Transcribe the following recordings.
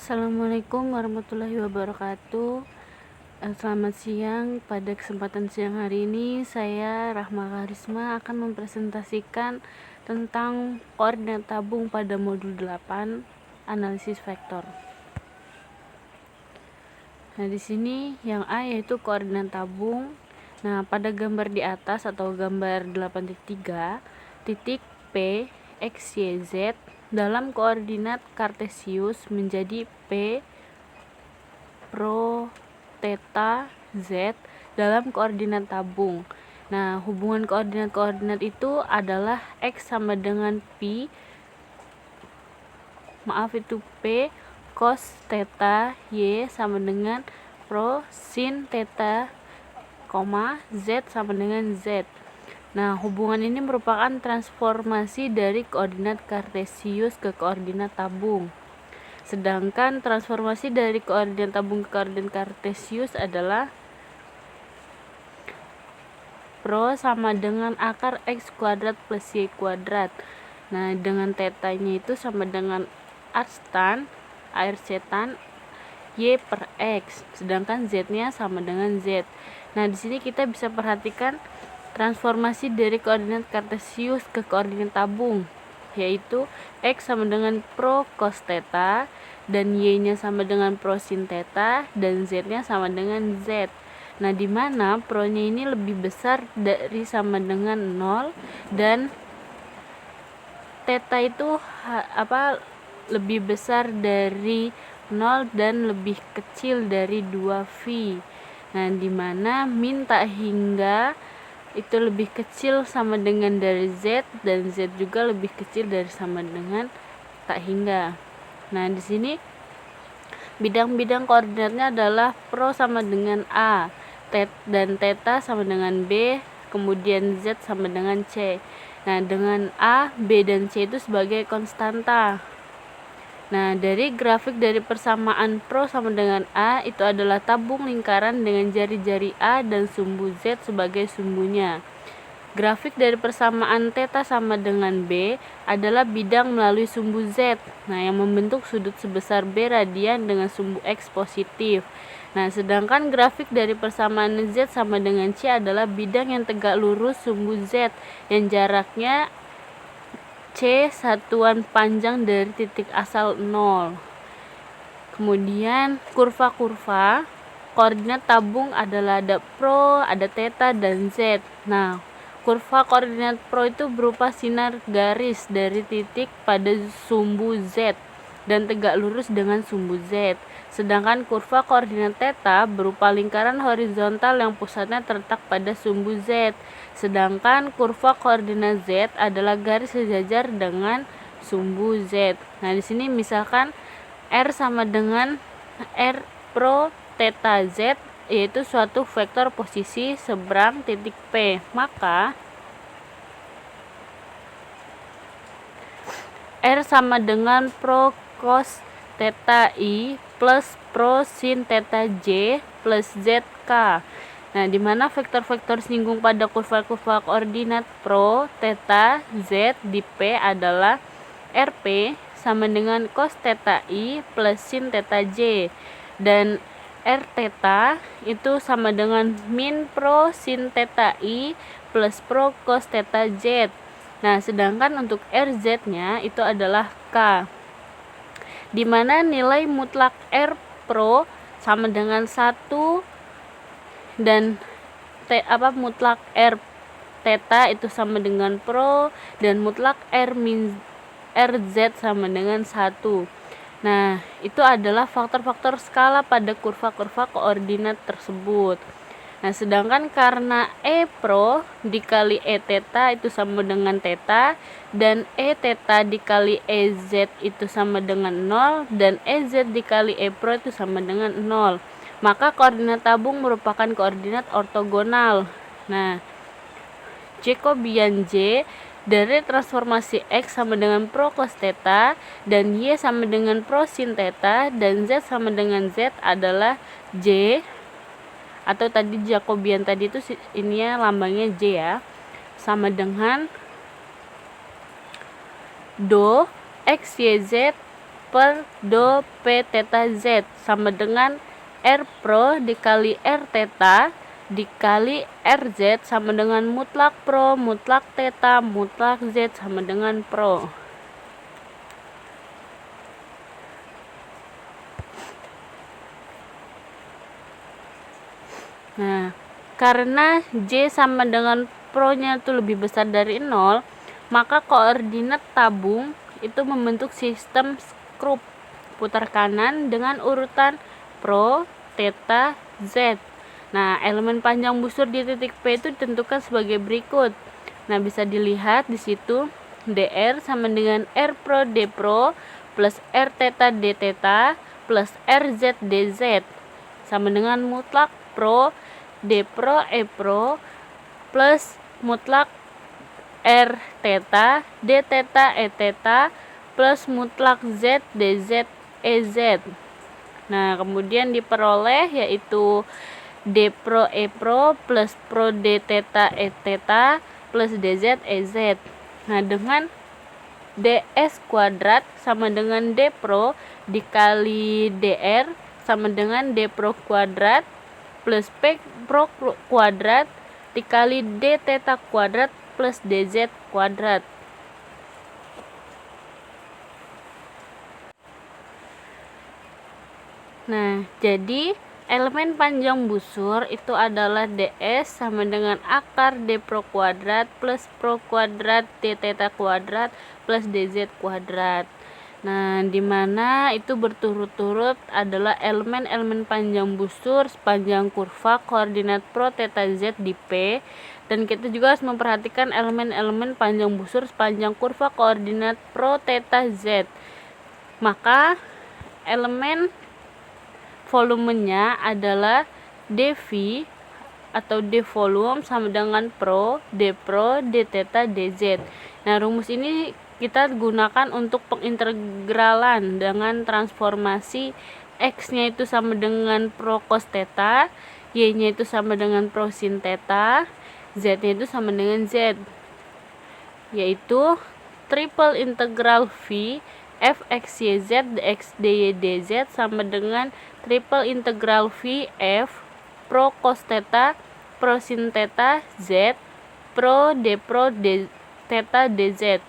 Assalamualaikum warahmatullahi wabarakatuh. Selamat siang. Pada kesempatan siang hari ini saya Rahma Karisma akan mempresentasikan tentang koordinat tabung pada modul 8 analisis vektor. Nah, di sini yang A yaitu koordinat tabung. Nah, pada gambar di atas atau gambar 8.3, titik P, X, Y, Z dalam koordinat kartesius menjadi P pro theta Z dalam koordinat tabung. Nah, hubungan koordinat-koordinat itu adalah X sama dengan P cos theta, Y sama dengan pro sin theta, Z sama dengan Z. Nah, hubungan ini merupakan transformasi dari koordinat kartesius ke koordinat tabung. Sedangkan transformasi dari koordinat tabung ke koordinat kartesius adalah pro sama dengan akar X kuadrat plus Y kuadrat. Nah, dengan tetanya itu sama dengan air setan Y per X, sedangkan Z-nya sama dengan Z. Nah, di sini kita bisa perhatikan transformasi dari koordinat kartesius ke koordinat tabung, yaitu X sama dengan pro cos theta, dan Y-nya sama dengan pro sin theta, dan Z-nya sama dengan Z. Nah, di mana pro-nya ini lebih besar dari sama dengan 0, dan theta itu lebih besar dari 0 dan lebih kecil dari 2V. Nah, di mana min tak hingga itu lebih kecil sama dengan dari Z, dan Z juga lebih kecil dari sama dengan tak hingga. Nah, di sini bidang-bidang koordinatnya adalah pro sama dengan A, dan theta sama dengan B, kemudian Z sama dengan C. Nah, dengan A, B, dan C itu sebagai konstanta. Nah, dari grafik dari persamaan pro sama dengan A itu adalah tabung lingkaran dengan jari-jari A dan sumbu Z sebagai sumbunya. Grafik dari persamaan theta sama dengan B adalah bidang melalui sumbu Z. Nah, yang membentuk sudut sebesar B radian dengan sumbu X positif. Nah, sedangkan grafik dari persamaan Z sama dengan C adalah bidang yang tegak lurus sumbu Z yang jaraknya C satuan panjang dari titik asal 0. Kemudian kurva-kurva koordinat tabung adalah ada pro, ada theta, dan Z. Nah, kurva koordinat pro itu berupa sinar garis dari titik pada sumbu Z dan tegak lurus dengan sumbu Z. Sedangkan kurva koordinat theta berupa lingkaran horizontal yang pusatnya terletak pada sumbu Z. Sedangkan kurva koordinat Z adalah garis sejajar dengan sumbu Z. Nah, di sini misalkan R sama dengan R pro theta Z, yaitu suatu vektor posisi seberang titik P. Maka R sama dengan pro cos theta I plus pro sin theta J plus ZK. Nah, di mana vektor-vektor singgung pada kurva-kurva koordinat pro, theta, Z di P adalah RP sama dengan cos theta I plus sin theta J, dan R theta itu sama dengan min pro sin theta I plus pro cos theta Z. Nah, sedangkan untuk RZ-nya itu adalah K, di mana nilai mutlak R pro sama dengan 1, dan mutlak R theta itu sama dengan pro, dan mutlak R min RZ sama dengan 1. Nah, itu adalah faktor-faktor skala pada kurva-kurva koordinat tersebut. Nah, sedangkan karena E pro dikali E theta itu sama dengan theta, dan E theta dikali EZ itu sama dengan 0, dan EZ dikali E pro itu sama dengan 0, maka koordinat tabung merupakan koordinat ortogonal. Nah, Jacobian J dari transformasi X sama dengan pro cos theta, dan Y sama dengan pro sin theta, dan Z sama dengan Z adalah J, atau tadi Jacobian tadi itu ininya lambangnya J ya, sama dengan do X, Y, Z per do P theta Z sama dengan R pro dikali R theta dikali RZ sama dengan mutlak pro mutlak theta mutlak Z sama dengan pro. Nah, karena J sama dengan pro-nya itu lebih besar dari 0, maka koordinat tabung itu membentuk sistem skrup putar kanan dengan urutan pro, theta, Z. Nah, elemen panjang busur di titik P itu ditentukan sebagai berikut. Nah, bisa dilihat di situ dr sama dengan R pro D pro plus R theta D theta plus RZ DZ sama dengan mutlak pro D pro E pro plus mutlak R theta D theta E theta plus mutlak Z DZ EZ. Nah, kemudian diperoleh yaitu D pro E pro plus pro D theta E theta plus DZ EZ. Nah, dengan DS kuadrat sama dengan D pro dikali DR sama dengan D pro kuadrat plus P pro kuadrat dikali D theta kuadrat plus DZ kuadrat. Nah, jadi elemen panjang busur itu adalah DS sama dengan akar D pro kuadrat plus pro kuadrat D theta kuadrat plus DZ kuadrat. Nah, dimana itu berturut-turut adalah elemen-elemen panjang busur sepanjang kurva koordinat pro theta Z di P, dan kita juga harus memperhatikan elemen-elemen panjang busur sepanjang kurva koordinat pro theta Z. Maka elemen volumenya adalah dV atau d volume sama dengan pro D theta dz. Nah, rumus ini kita gunakan untuk pengintegralan dengan transformasi X-nya itu sama dengan pro cos theta, Y-nya itu sama dengan pro sin theta, Z-nya itu sama dengan Z, yaitu triple integral V f x y z dx dy dz sama dengan triple integral V f pro cos theta pro sin theta z pro d theta dz.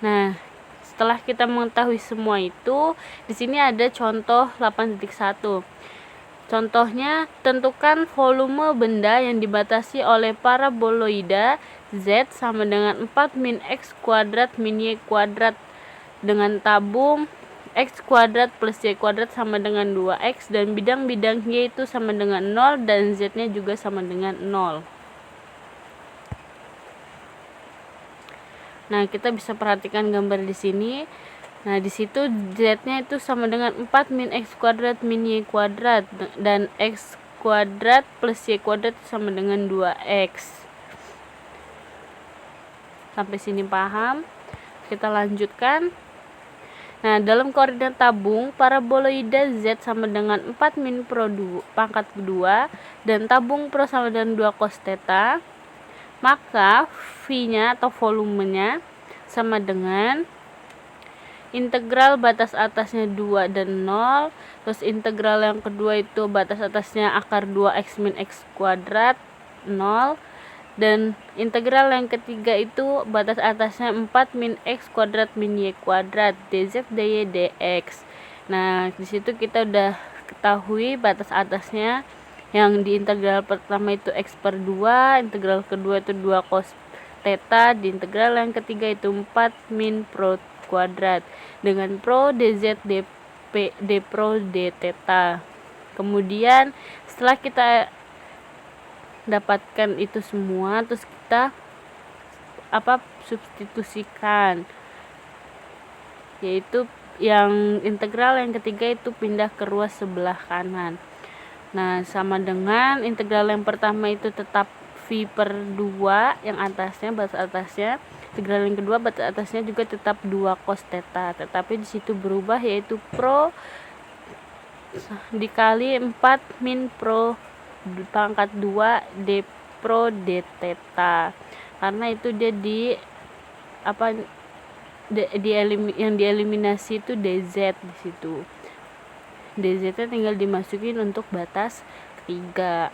Nah, setelah kita mengetahui semua itu, di sini ada contoh 8.1. Contohnya, tentukan volume benda yang dibatasi oleh paraboloida Z sama dengan 4 min X kuadrat min Y kuadrat dengan tabung X kuadrat plus Y kuadrat sama dengan 2X dan bidang-bidang Y itu sama dengan 0 dan Z-nya juga sama dengan 0. Nah, kita bisa perhatikan gambar di sini. Nah, di situ Z-nya itu sama dengan 4 min X kuadrat min Y kuadrat dan X kuadrat plus Y kuadrat sama dengan 2X. Sampai sini paham? Kita lanjutkan. Nah, dalam koordinat tabung, paraboloida Z sama dengan 4 min pro pangkat 2 dan tabung pro sama dengan 2 cos theta, maka V-nya atau volumenya sama dengan integral batas atasnya 2 dan 0, terus integral yang kedua itu batas atasnya akar 2x min x kuadrat 0, dan integral yang ketiga itu batas atasnya 4 min x kuadrat min y kuadrat dz dy dx. Nah, di situ kita udah ketahui batas atasnya. Yang di integral pertama itu x per 2, integral kedua itu 2 cos theta, di integral yang ketiga itu 4 min pro kuadrat dengan pro dz d pro d theta. Kemudian setelah kita dapatkan itu semua, terus kita substitusikan, yaitu yang integral yang ketiga itu pindah ke ruas sebelah kanan. Nah, sama dengan integral yang pertama itu tetap V per 2 yang atasnya, batas atasnya. Integral yang kedua batas atasnya juga tetap 2 cos theta, tetapi di situ berubah yaitu pro dikali 4 min pro pangkat 2 d pro d theta. Karena itu dia yang dieliminasi itu dz di situ. dz nya tinggal dimasukin untuk batas ketiga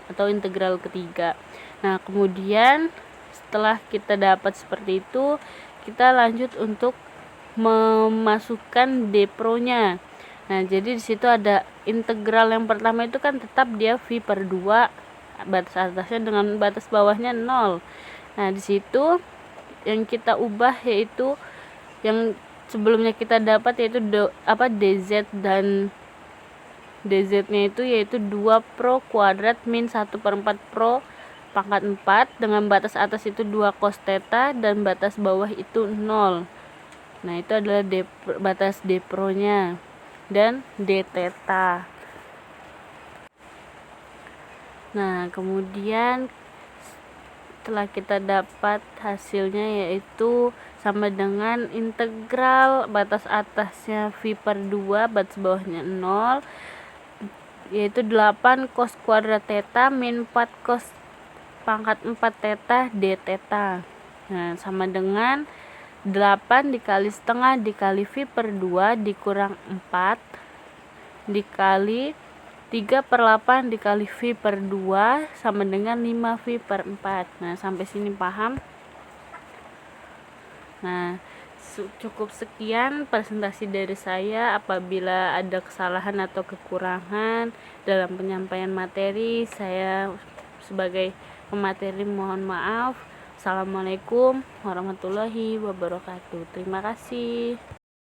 atau integral ketiga. Nah, kemudian setelah kita dapat seperti itu, kita lanjut untuk memasukkan d-pro-nya. Nah, jadi di situ ada integral yang pertama itu kan tetap dia v/2, batas atasnya dengan batas bawahnya 0. Nah, di situ yang kita ubah yaitu yang sebelumnya kita dapat yaitu dz, dan dz-nya itu yaitu 2 pro kuadrat min 1/4 pro pangkat 4 dengan batas atas itu 2 cos theta dan batas bawah itu 0. Nah, itu adalah batas d pro-nya dan d theta. Nah, kemudian setelah kita dapat hasilnya yaitu sama dengan integral batas atasnya v/2, batas bawahnya 0, yaitu 8 cos kuadrat theta min 4 cos pangkat 4 theta d theta. Nah, sama dengan 8 dikali setengah dikali v/2 dikurang 4 dikali 3/8 dikali v/2 sama dengan 5v/4. Nah, sampai sini paham? Nah, cukup sekian presentasi dari saya. Apabila ada kesalahan atau kekurangan dalam penyampaian materi, saya sebagai pemateri mohon maaf. Assalamualaikum warahmatullahi wabarakatuh. Terima kasih.